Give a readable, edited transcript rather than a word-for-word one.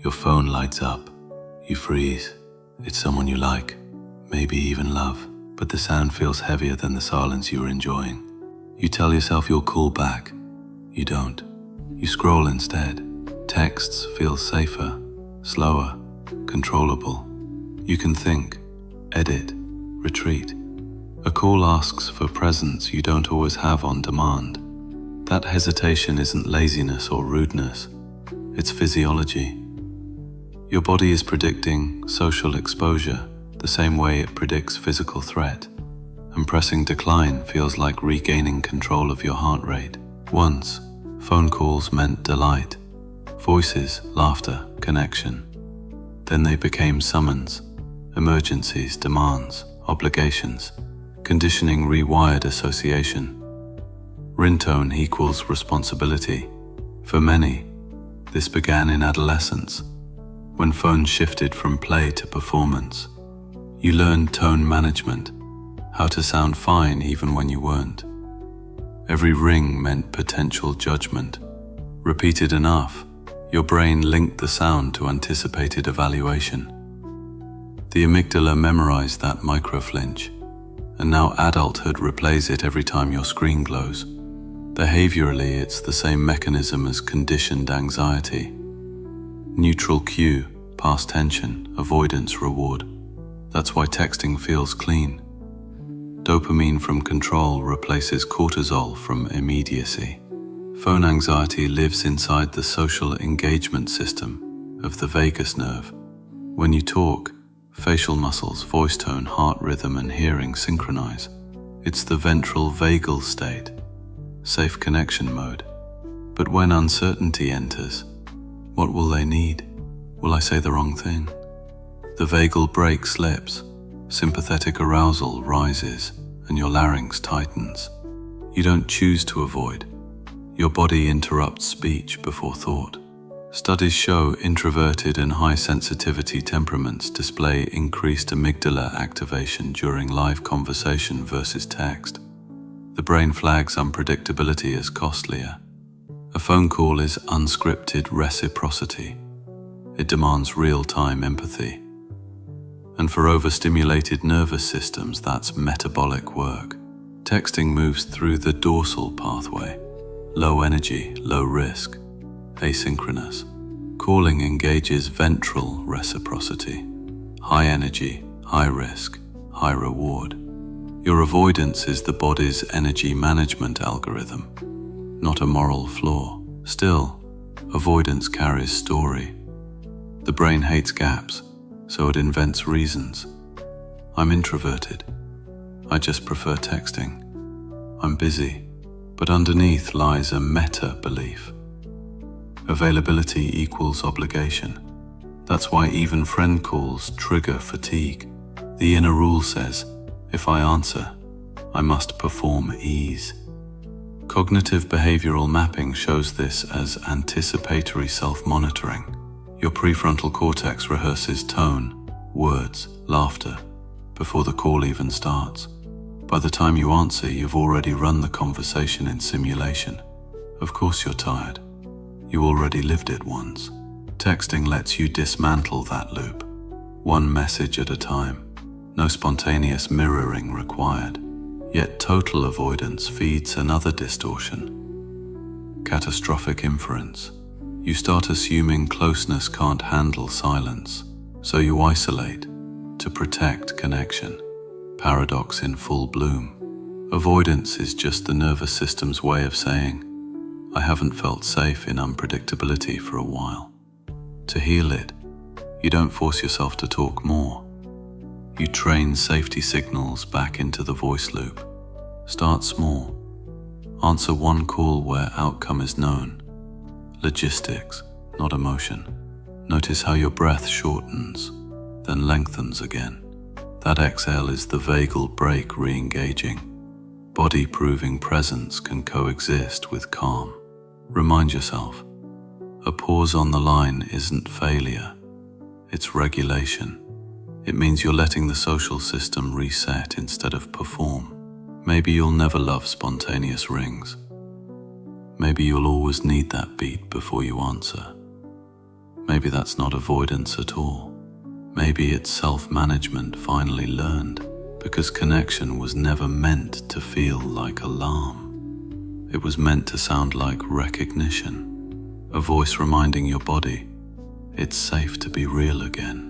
Your phone lights up. You freeze. It's someone you like, maybe even love, but the sound feels heavier than the silence you were enjoying. You tell yourself you'll call back. You don't. You scroll instead. Texts feel safer, slower, controllable. You can think, edit, retreat. A call asks for presence you don't always have on demand. That hesitation isn't laziness or rudeness. It's physiology. Your body is predicting social exposure the same way it predicts physical threat, and pressing decline feels like regaining control of your heart rate. Once, phone calls meant delight, voices, laughter, connection. Then they became summons, emergencies, demands, obligations. Conditioning rewired association. Ringtone equals responsibility. For many, this began in adolescence, when phones shifted from play to performance. You learned tone management, how to sound fine even when you weren't. Every ring meant potential judgment. Repeated enough, your brain linked the sound to anticipated evaluation. The amygdala memorized that microflinch, and now adulthood replays it every time your screen glows. Behaviorally, it's the same mechanism as conditioned anxiety. Neutral cue, past tension, avoidance, reward. That's why texting feels clean. Dopamine from control replaces cortisol from immediacy. Phone anxiety lives inside the social engagement system of the vagus nerve. When you talk, facial muscles, voice tone, heart rhythm, and hearing synchronize. It's the ventral vagal state, safe connection mode. But when uncertainty enters, what will they need? Will I say the wrong thing? The vagal brake slips, sympathetic arousal rises, and your larynx tightens. You don't choose to avoid. Your body interrupts speech before thought. Studies show introverted and high-sensitivity temperaments display increased amygdala activation during live conversation versus text. The brain flags unpredictability as costlier. A phone call is unscripted reciprocity. It demands real-time empathy. And for overstimulated nervous systems, that's metabolic work. Texting moves through the dorsal pathway. Low energy, low risk, asynchronous. Calling engages ventral reciprocity. High energy, high risk, high reward. Your avoidance is the body's energy management algorithm, not a moral flaw. Still, avoidance carries story. The brain hates gaps, so it invents reasons. I'm introverted. I just prefer texting. I'm busy. But underneath lies a meta-belief. Availability equals obligation. That's why even friend calls trigger fatigue. The inner rule says, if I answer, I must perform ease. Cognitive behavioral mapping shows this as anticipatory self-monitoring. Your prefrontal cortex rehearses tone, words, laughter, before the call even starts. By the time you answer, you've already run the conversation in simulation. Of course you're tired. You already lived it once. Texting lets you dismantle that loop. One message at a time. No spontaneous mirroring required. Yet total avoidance feeds another distortion. Catastrophic inference. You start assuming closeness can't handle silence, so you isolate to protect connection. Paradox in full bloom. Avoidance is just the nervous system's way of saying, I haven't felt safe in unpredictability for a while. To heal it, you don't force yourself to talk more. You train safety signals back into the voice loop. Start small. Answer one call where outcome is known. Logistics, not emotion. Notice how your breath shortens, then lengthens again. That exhale is the vagal brake re-engaging. Body proving presence can coexist with calm. Remind yourself, a pause on the line isn't failure, it's regulation. It means you're letting the social system reset instead of perform. Maybe you'll never love spontaneous rings. Maybe you'll always need that beat before you answer. Maybe that's not avoidance at all. Maybe it's self-management finally learned, because connection was never meant to feel like alarm. It was meant to sound like recognition, a voice reminding your body it's safe to be real again.